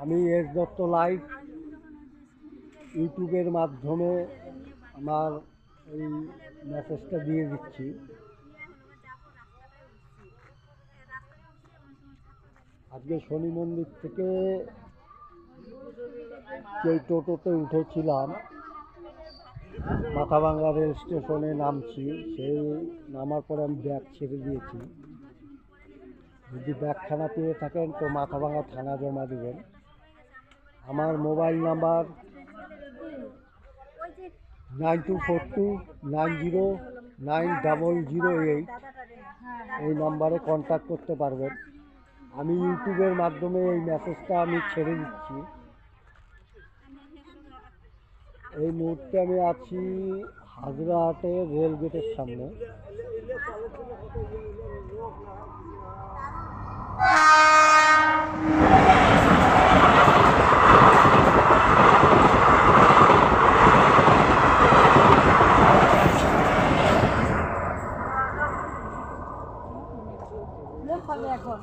আমি S Dutta live ইউটিউবের মাধ্যমে আমার এই মেসেজটা দিয়ে দিচ্ছি। আজকে শনি মন্দির থেকে সেই টোটোতে উঠেছিলাম, মাথাভাঙ্গা রেল স্টেশনে নামছি। সেই নামার পরে আমি ব্যাগ ছেড়ে দিয়েছি। যদি ব্যাগখানা পেয়ে থাকেন তো মাথাভাঙ্গা থানা জমা দেবেন। আমার মোবাইল নাম্বার 9242909008। এই নাম্বারে কন্ট্যাক্ট করতে পারবেন। আমি ইউটিউবের মাধ্যমে এই মেসেজটা আমি ছেড়ে দিচ্ছি। এই মুহূর্তে আমি আছি হাজরাহাটের রেল গেটের সামনে। এখন